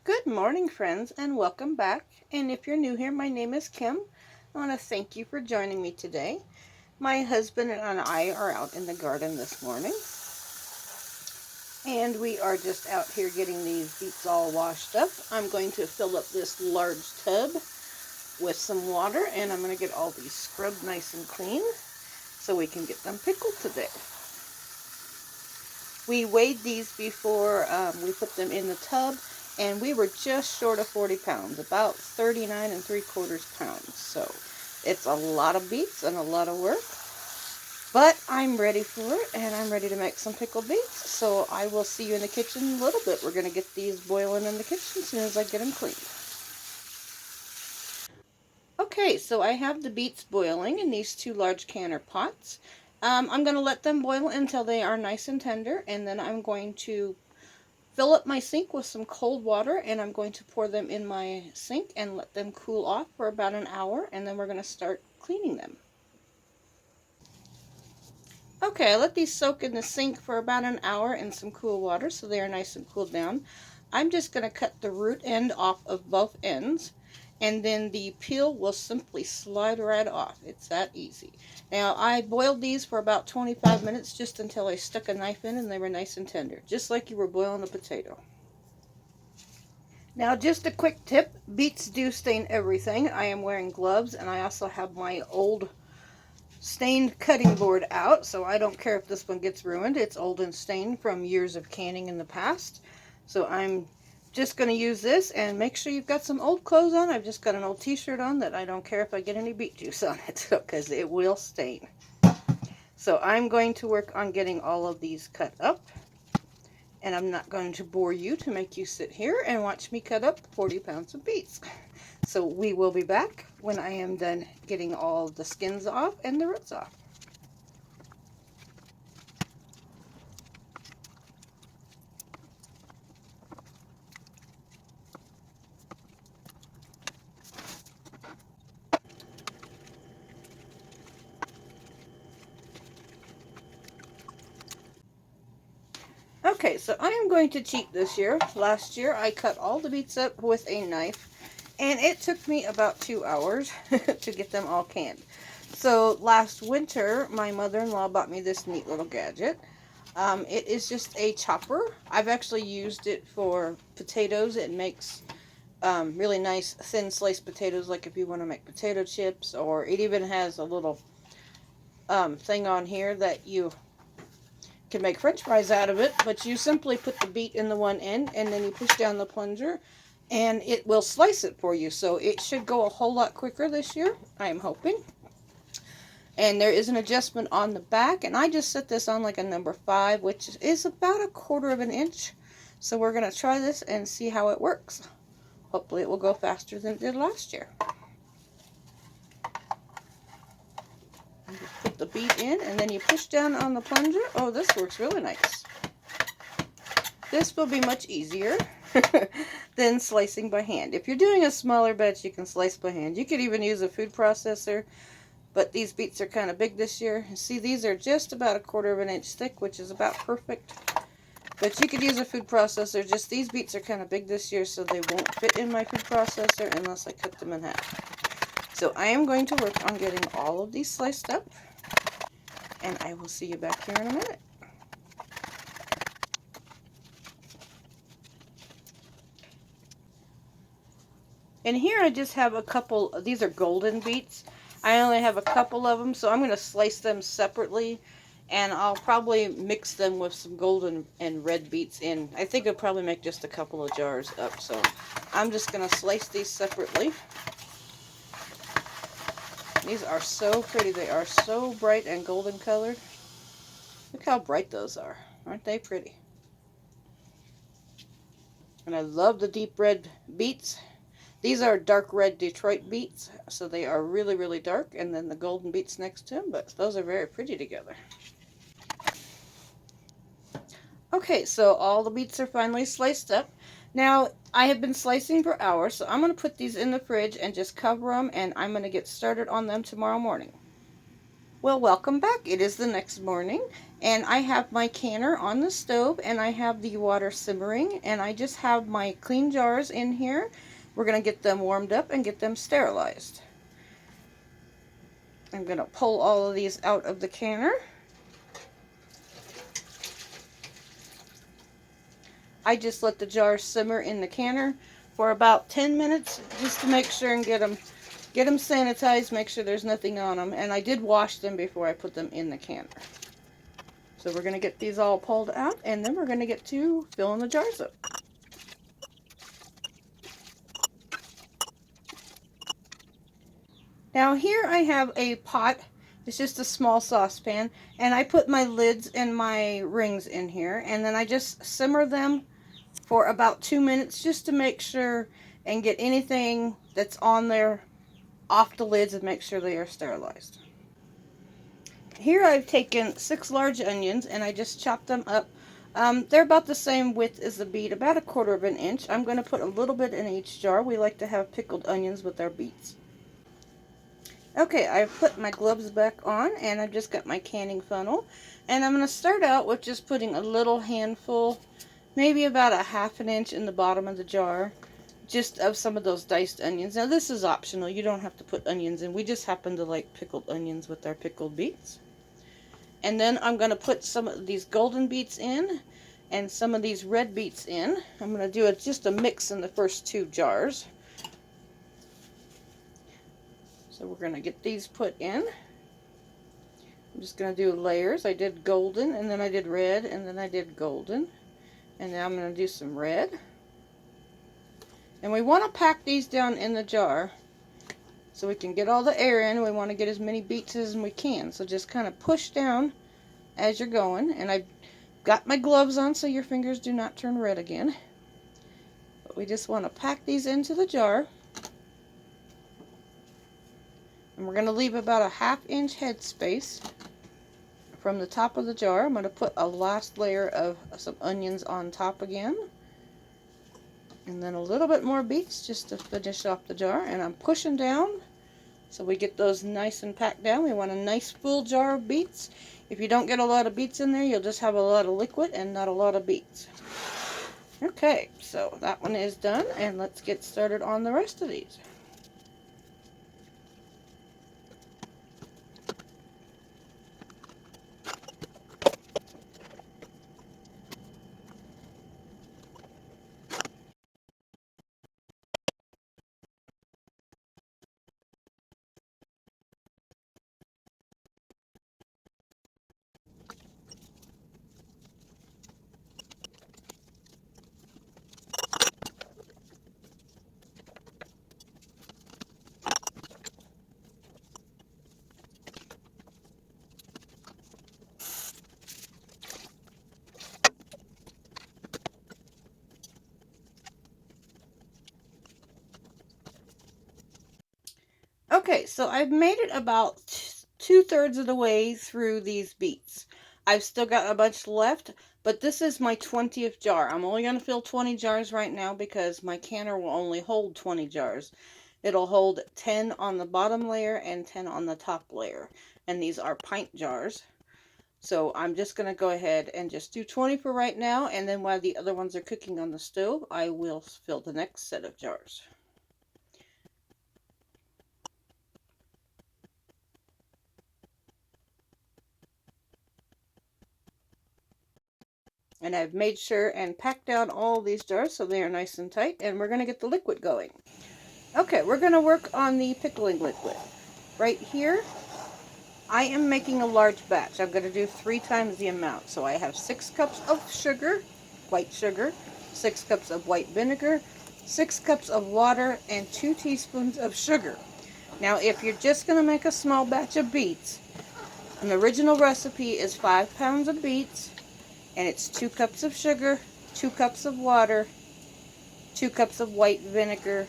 Good morning, friends, and welcome back. And if you're new here, my name is Kim. I want to thank you for joining me today. My husband and I are out in the garden this morning, and we are just out here getting these beets all washed up. I'm going to fill up this large tub with some water, and I'm going to get all these scrubbed nice and clean so we can get them pickled today. We weighed these before we put them in the tub, and we were just short of 40 pounds, about 39 3/4 pounds. So it's a lot of beets and a lot of work, but I'm ready for it, and I'm ready to make some pickled beets. So I will see you in the kitchen in a little bit. We're going to get these boiling in the kitchen as soon as I get them cleaned. Okay, so I have the beets boiling in these two large canner pots. I'm going to let them boil until they are nice and tender, and then I'm going to fill up my sink with some cold water, and I'm going to pour them in my sink and let them cool off for about an hour, and then we're going to start cleaning them. Okay, I let these soak in the sink for about an hour in some cool water so they are nice and cooled down. I'm just going to cut the root end off of both ends, and then the peel will simply slide right off. It's that easy. Now, I boiled these for about 25 minutes just until I stuck a knife in and they were nice and tender, just like you were boiling a potato. Now, just a quick tip, beets do stain everything. I am wearing gloves, and I also have my old stained cutting board out, so I don't care if this one gets ruined. It's old and stained from years of canning in the past. So I'm just going to use this, and make sure you've got some old clothes on. I've just got an old t-shirt on that I don't care if I get any beet juice on it, because it will stain. So I'm going to work on getting all of these cut up. And I'm not going to bore you to make you sit here and watch me cut up 40 pounds of beets. So we will be back when I am done getting all the skins off and the roots off. Okay, so I am going to cheat this year. Last year I cut all the beets up with a knife, and it took me about 2 hours to get them all canned. So last winter my mother-in-law bought me this neat little gadget. It is just a chopper. I've actually used it for potatoes. It makes really nice thin sliced potatoes, like if you want to make potato chips, or it even has a little thing on here that you can make french fries out of it, but you simply put the beet in the one end and then you push down the plunger and it will slice it for you. So it should go a whole lot quicker this year, I am hoping. And there is an adjustment on the back, and I just set this on like a number 5, which is about 1/4 inch. So we're going to try this and see how it works. Hopefully it will go faster than it did last year. Put the beet in, and then you push down on the plunger. Oh, this works really nice. This will be much easier than slicing by hand. If you're doing a smaller batch, you can slice by hand. You could even use a food processor, but these beets are kind of big this year. See, these are just about 1/4 inch thick, which is about perfect. But you could use a food processor. Just these beets are kind of big this year, so they won't fit in my food processor unless I cut them in half. So I am going to work on getting all of these sliced up, and I will see you back here in a minute. And here I just have a couple, these are golden beets. I only have a couple of them, so I'm going to slice them separately, and I'll probably mix them with some golden and red beets in. I think I'll probably make just a couple of jars up, so I'm just going to slice these separately. These are so pretty. They are so bright and golden colored. Look how bright those are. Aren't they pretty? And I love the deep red beets. These are dark red Detroit beets, so they are really, really dark. And then the golden beets next to them, but those are very pretty together. Okay, so all the beets are finally sliced up. Now, I have been slicing for hours, so I'm going to put these in the fridge and just cover them, and I'm going to get started on them tomorrow morning. Well, welcome back. It is the next morning, And I have my canner on the stove, and I have the water simmering, and I just have my clean jars in here. We're going to get them warmed up and get them sterilized. I'm going to pull all of these out of the canner. I just let the jars simmer in the canner for about 10 minutes just to make sure and get them sanitized, make sure there's nothing on them. And I did wash them before I put them in the canner. So we're going to get these all pulled out, and then we're going to get to filling the jars up. Now here I have a pot. It's just a small saucepan, and I put my lids and my rings in here, and then I just simmer them for about 2 minutes just to make sure and get anything that's on there off the lids and make sure they are sterilized. Here I've taken 6 large onions and I just chopped them up. They're about the same width as the beet, about 1/4 of an inch. I'm going to put a little bit in each jar. We like to have pickled onions with our beets. Okay, I've put my gloves back on, and I've just got my canning funnel. And I'm going to start out with just putting a little handful, maybe about 1/2 inch in the bottom of the jar, just of some of those diced onions. Now this is optional. You don't have to put onions in. We just happen to like pickled onions with our pickled beets. And then I'm going to put some of these golden beets in and some of these red beets in. I'm going to do just a mix in the first 2 jars. So we're going to get these put in. I'm just going to do layers. I did golden, and then I did red, and then I did golden. And now I'm going to do some red. And we want to pack these down in the jar so we can get all the air in. We want to get as many beets as we can. So just kind of push down as you're going. And I've got my gloves on so your fingers do not turn red again. But we just want to pack these into the jar. And we're going to leave about 1/2 inch head space from the top of the jar. I'm going to put a last layer of some onions on top again. And then a little bit more beets just to finish off the jar. And I'm pushing down so we get those nice and packed down. We want a nice full jar of beets. If you don't get a lot of beets in there, you'll just have a lot of liquid and not a lot of beets. Okay, so that one is done. And let's get started on the rest of these. Okay, so I've made it about 2/3 of the way through these beets. I've still got a bunch left, but this is my 20th jar. I'm only going to fill 20 jars right now because my canner will only hold 20 jars. It'll hold 10 on the bottom layer and 10 on the top layer. And these are pint jars. So I'm just going to go ahead and just do 20 for right now. And then while the other ones are cooking on the stove, I will fill the next set of jars. And I've made sure and packed down all these jars so they are nice and tight. And we're going to get the liquid going. Okay, we're going to work on the pickling liquid. Right here, I am making a large batch. I'm going to do 3 times the amount. So I have 6 cups of sugar, white sugar, 6 cups of white vinegar, 6 cups of water, and 2 teaspoons of sugar. Now, if you're just going to make a small batch of beets, an original recipe is 5 pounds of beets, and it's 2 cups of sugar, 2 cups of water, 2 cups of white vinegar,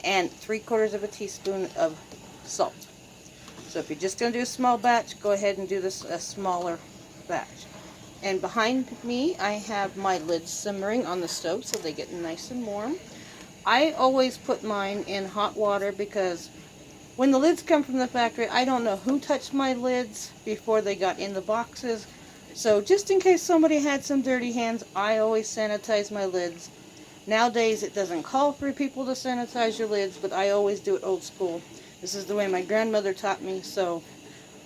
and 3/4 of a teaspoon of salt. So if you're just going to do a small batch, go ahead and do this a smaller batch. And behind me, I have my lids simmering on the stove so they get nice and warm. I always put mine in hot water because when the lids come from the factory, I don't know who touched my lids before they got in the boxes. So just in case somebody had some dirty hands, I always sanitize my lids. Nowadays it doesn't call for people to sanitize your lids, but I always do it old school. This is the way my grandmother taught me, so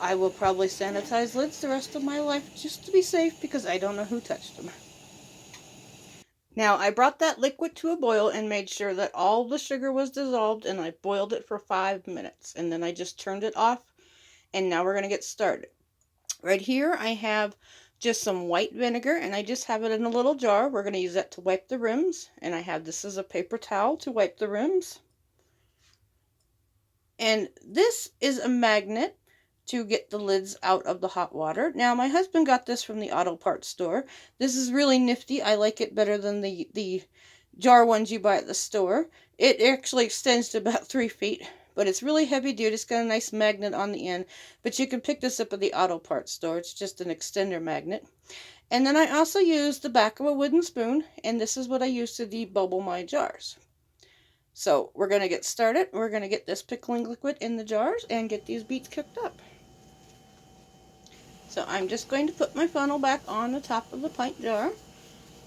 I will probably sanitize lids the rest of my life just to be safe because I don't know who touched them. Now I brought that liquid to a boil and made sure that all the sugar was dissolved, and I boiled it for 5 minutes, and then I just turned it off, and now we're going to get started. Right here I have just some white vinegar, and I just have it in a little jar. We're going to use that to wipe the rims, and I have this as a paper towel to wipe the rims. And this is a magnet to get the lids out of the hot water. Now, my husband got this from the auto parts store. This is really nifty. I like it better than the jar ones you buy at the store. It actually extends to about 3 feet, but it's really heavy duty. It's got a nice magnet on the end, but you can pick this up at the auto parts store. It's just an extender magnet. And then I also use the back of a wooden spoon, and this is what I use to debubble my jars. So we're going to get started. We're going to get this pickling liquid in the jars and get these beets cooked up. So I'm just going to put my funnel back on the top of the pint jar,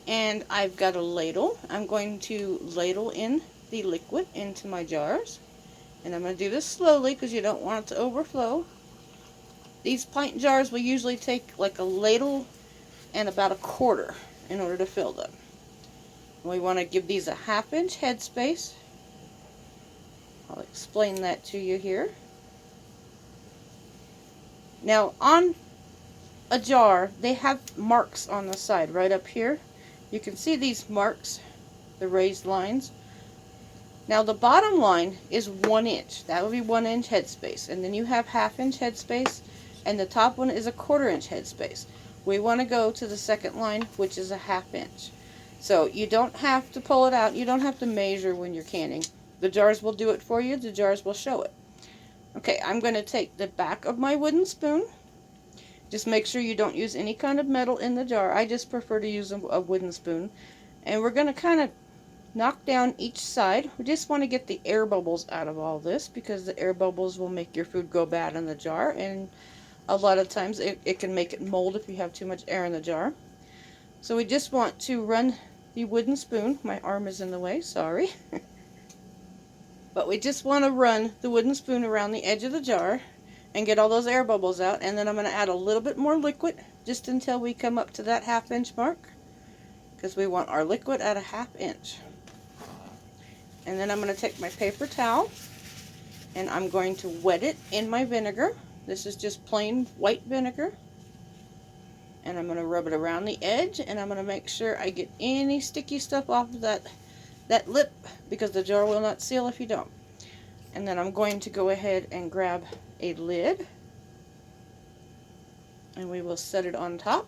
and I've got a ladle. I'm going to ladle in the liquid into my jars, and I'm going to do this slowly because you don't want it to overflow. These pint jars will usually take like a ladle and about a quarter in order to fill them. We want to give these a 1/2 inch headspace. I'll explain that to you here. Now on a jar, they have marks on the side right up here. You can see these marks, the raised lines. Now the bottom line is 1 inch. That would be 1 inch headspace. And then you have 1/2 inch headspace, and the top one is a 1/4 inch headspace. We want to go to the second line, which is a 1/2 inch. So you don't have to pull it out. You don't have to measure when you're canning. The jars will do it for you. The jars will show it. Okay, I'm going to take the back of my wooden spoon. Just make sure you don't use any kind of metal in the jar. I just prefer to use a wooden spoon. And we're going to kind of knock down each side. We just want to get the air bubbles out of all this, because the air bubbles will make your food go bad in the jar, and a lot of times it can make it mold if you have too much air in the jar. So we just want to run the wooden spoon. My arm is in the way, sorry. But we just want to run the wooden spoon around the edge of the jar and get all those air bubbles out, and then I'm going to add a little bit more liquid just until we come up to that 1/2 inch mark, because we want our liquid at a 1/2 inch. And then I'm going to take my paper towel and I'm going to wet it in my vinegar. This is just plain white vinegar. And I'm going to rub it around the edge, and I'm going to make sure I get any sticky stuff off of that lip, because the jar will not seal if you don't. And then I'm going to go ahead and grab a lid, and we will set it on top.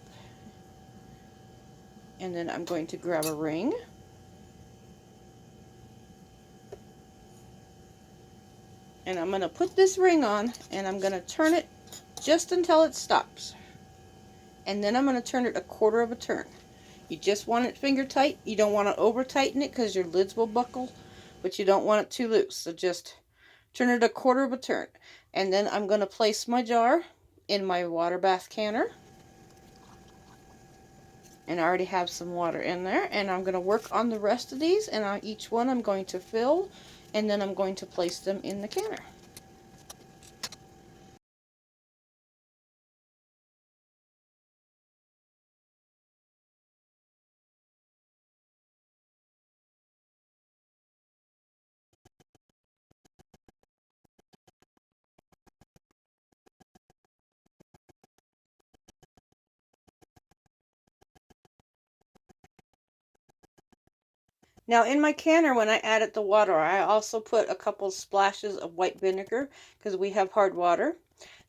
And then I'm going to grab a ring, and I'm going to put this ring on, and I'm going to turn it just until it stops. And then I'm going to turn it a 1/4 of a turn. You just want it finger tight. You don't want to over tighten it because your lids will buckle, but you don't want it too loose. So just turn it a 1/4 of a turn. And then I'm going to place my jar in my water bath canner. And I already have some water in there. And I'm going to work on the rest of these. And on each one I'm going to fill. And then I'm going to place them in the canner. Now in my canner, when I added the water, I also put a couple splashes of white vinegar because we have hard water.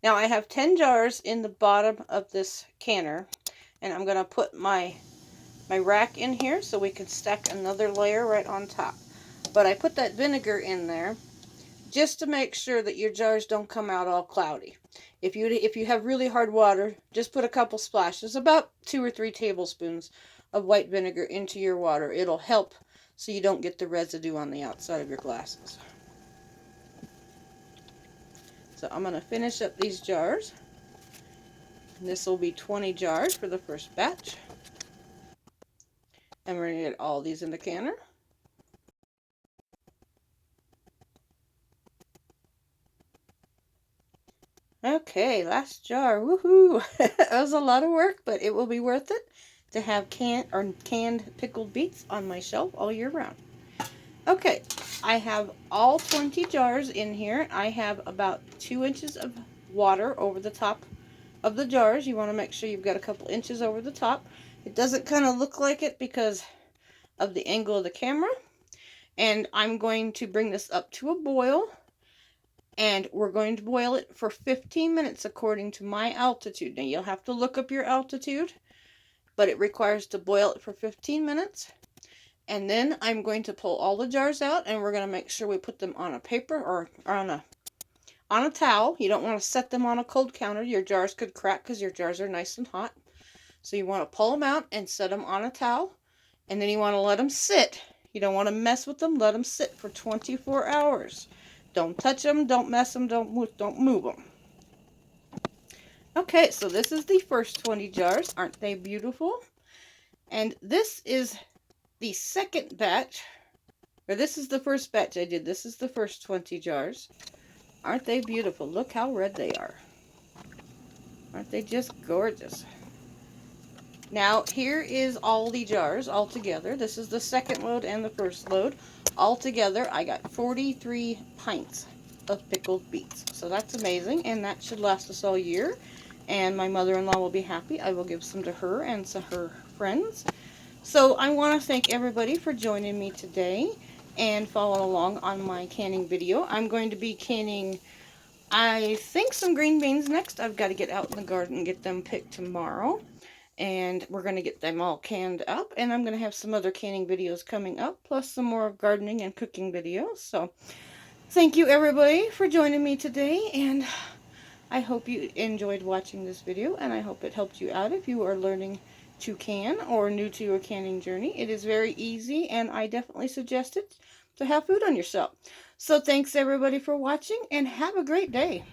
Now I have 10 jars in the bottom of this canner, and I'm going to put my rack in here so we can stack another layer right on top. But I put that vinegar in there just to make sure that your jars don't come out all cloudy. If you have really hard water, just put a couple splashes, about 2 or 3 tablespoons of white vinegar into your water. It'll help so you don't get the residue on the outside of your glasses. So I'm going to finish up these jars. This will be 20 jars for the first batch. And we're going to get all these in the canner. Okay, last jar. Woohoo! That was a lot of work, but it will be worth it to have canned pickled beets on my shelf all year round. Okay, I have all 20 jars in here. I have about 2 inches of water over the top of the jars. You want to make sure you've got a couple inches over the top. It doesn't kind of look like it because of the angle of the camera. And I'm going to bring this up to a boil. And we're going to boil it for 15 minutes according to my altitude. Now, you'll have to look up your altitude, but it requires to boil it for 15 minutes. And then I'm going to pull all the jars out, and we're going to make sure we put them on a paper or on a towel. You don't want to set them on a cold counter. Your jars could crack because your jars are nice and hot. So you want to pull them out and set them on a towel. And then you want to let them sit. You don't want to mess with them. Let them sit for 24 hours. Don't touch them, don't mess them, don't move them. Okay, so this is the first 20 jars. Aren't they beautiful? And this is the second batch, or this is the first batch I did. This is the first 20 jars. Aren't they beautiful? Look how red they are. Aren't they just gorgeous? Now, here is all the jars all together. This is the second load and the first load. Altogether, I got 43 pints of pickled beets. So that's amazing, and that should last us all year. And my mother-in-law will be happy. I will give some to her and to her friends. So I want to thank everybody for joining me today and following along on my canning video. I'm going to be canning, I think, some green beans next. I've got to get out in the garden and get them picked tomorrow. And we're going to get them all canned up, and I'm going to have some other canning videos coming up, plus some more gardening and cooking videos. So thank you everybody for joining me today, and I hope you enjoyed watching this video, and I hope it helped you out if you are learning to can or new to your canning journey. It is very easy, and I definitely suggest it to have food on your shelf. So thanks everybody for watching, and have a great day.